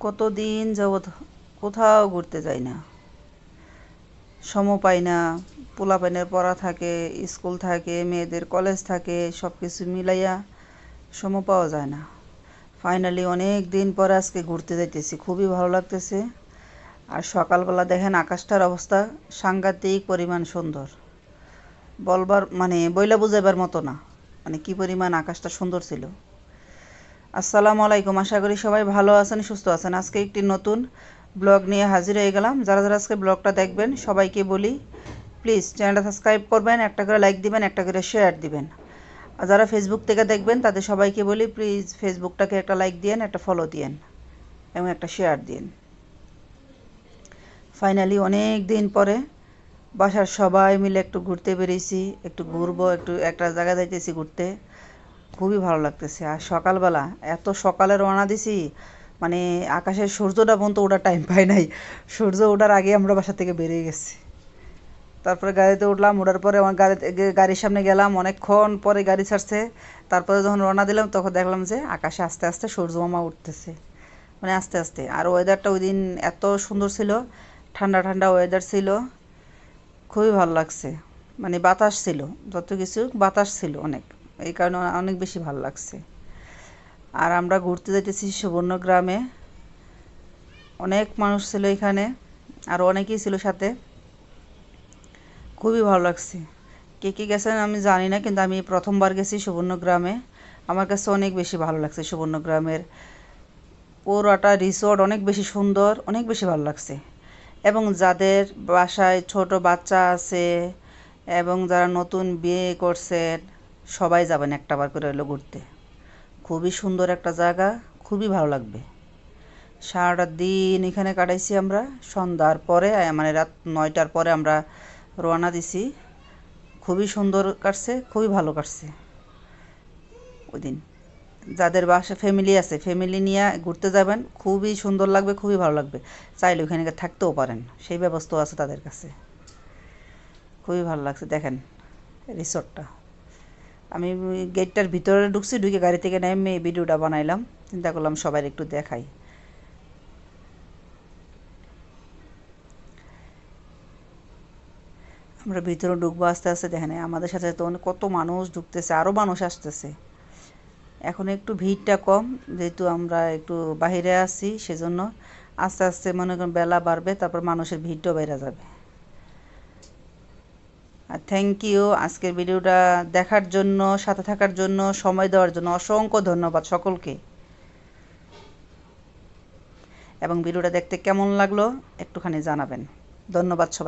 কতদিন যাবৎ কোথাও ঘুরতে যাই না, সময় পাই না। পোলাপাইনের পড়া থাকে, স্কুল থাকে, মেয়েদের কলেজ থাকে, সব কিছু মিলাইয়া সময় পাওয়া যায় না। ফাইনালি অনেক দিন পরে আজকে ঘুরতে যাইতেছি, খুবই ভালো লাগতেছে। আর সকালবেলা দেখেন আকাশটার অবস্থা সাংঘাতিক পরিমাণ সুন্দর, বলবার মানে বইলা বুঝাইবার মতো না, মানে কি পরিমাণ আকাশটা সুন্দর ছিল। আসসালামু আলাইকুম, আশা করি সবাই ভালো আছেন, সুস্থ আছেন। আজকে একটি নতুন ব্লগ নিয়ে হাজির হয়ে গেলাম। যারা যারা আজকে ব্লগটা দেখবেন সবাইকে বলি প্লিজ চ্যানেলটা সাবস্ক্রাইব করবেন, একটা করে লাইক দিবেন, একটা করে শেয়ার দিবেন। আর যারা ফেসবুক থেকে দেখবেন তাদের সবাইকে বলি প্লিজ ফেসবুকটাকে একটা লাইক দিয়েন, একটা ফলো দিয়েন এবং একটা শেয়ার দিন। ফাইনালি অনেক দিন পরে বাসার সবাই মিলে একটু ঘুরতে বেরিয়েছি, একটু ঘুরবো, একটু একটা জায়গা যাইতেছি ঘুরতে, খুবই ভালো লাগতেছে। আর সকালবেলা এত সকালে রওনা দিছি, মানে আকাশের সূর্যটা পর্যন্ত ওঠার টাইম পাই নাই, সূর্য ওঠার আগে আমরা বাসা থেকে বেরিয়ে গেছি। তারপরে গাড়িতে উঠলাম, ওঠার পরে আমার গাড়ির সামনে গেলাম, অনেকক্ষণ পরে গাড়ি ছাড়ছে। তারপরে যখন রওনা দিলাম তখন দেখলাম যে আকাশে আস্তে আস্তে সূর্যমামা উঠতেছে, মানে আস্তে আস্তে। আর ওয়েদারটা ওই দিন এত সুন্দর ছিল, ঠান্ডা ঠান্ডা ওয়েদার ছিল, খুবই ভালো লাগছে। মানে বাতাস ছিল, যত কিছু বাতাস ছিল অনেক, এই কারণে অনেক বেশি ভালো লাগছে। আর আমরা ঘুরতে যাইতেছি সুবর্ণগ্রামে, অনেক মানুষ ছিল এখানে, আর অনেকেই ছিল সাথে, খুবই ভালো লাগছে। কে কে গেছেন আমি জানি না, কিন্তু আমি প্রথমবার গেছি সুবর্ণগ্রামে। আমার কাছে অনেক বেশি ভালো লাগছে সুবর্ণগ্রামের পুরোটা রিসোর্ট, অনেক বেশি সুন্দর, অনেক বেশি ভালো লাগছে। এবং যাদের বাসায় ছোট বাচ্চা আছে এবং যারা নতুন বিয়ে করছেন সবাই যাবেন একটাবার করে হলো ঘুরতে। খুবই সুন্দর একটা জায়গা, খুবই ভালো লাগবে। সারাটা দিন এখানে কাটাইছি আমরা, সন্ধ্যার পরে মানে রাত 9টার পরে আমরা রওনা দিছি। খুবই সুন্দর কাটছে, খুবই ভালো কাটছে ওই দিন। যাদের বাসা ফ্যামিলি আছে ফ্যামিলি নিয়ে ঘুরতে যাবেন, খুবই সুন্দর লাগবে, খুবই ভালো লাগবে। চাইলে ওখানে থাকতেও পারেন, সেই ব্যবস্থাও আছে তাদের কাছে। খুবই ভালো লাগছে দেখেন রিসোর্টটা। আমি গেটটার ভিতরে ঢুকছি, ঢুকে গাড়ি থেকে নেমে এই ভিডিওটা বানাইলাম, চিন্তা করলাম সবাই একটু দেখাই। আমরা ভিতরে ঢুকবো আস্তে আস্তে, দেখেন আমাদের সাথে তো কত মানুষ ঢুকতেছে, আরও মানুষ আসতেছে। এখন একটু ভিড়টা কম, যেহেতু আমরা একটু বাহিরে আছি, সেজন্য আস্তে আস্তে মনে করেন বেলা বাড়বে, তারপর মানুষের ভিড়টাও বেড়ে যাবে। আর থ্যাংক ইউ আজকের ভিডিওটা দেখার জন্য, সাথে থাকার জন্য, সময় দেওয়ার জন্য অসংখ্য ধন্যবাদ সকলকে। এবং ভিডিওটা দেখতে কেমন লাগলো একটুখানি জানাবেন। ধন্যবাদ সবাই।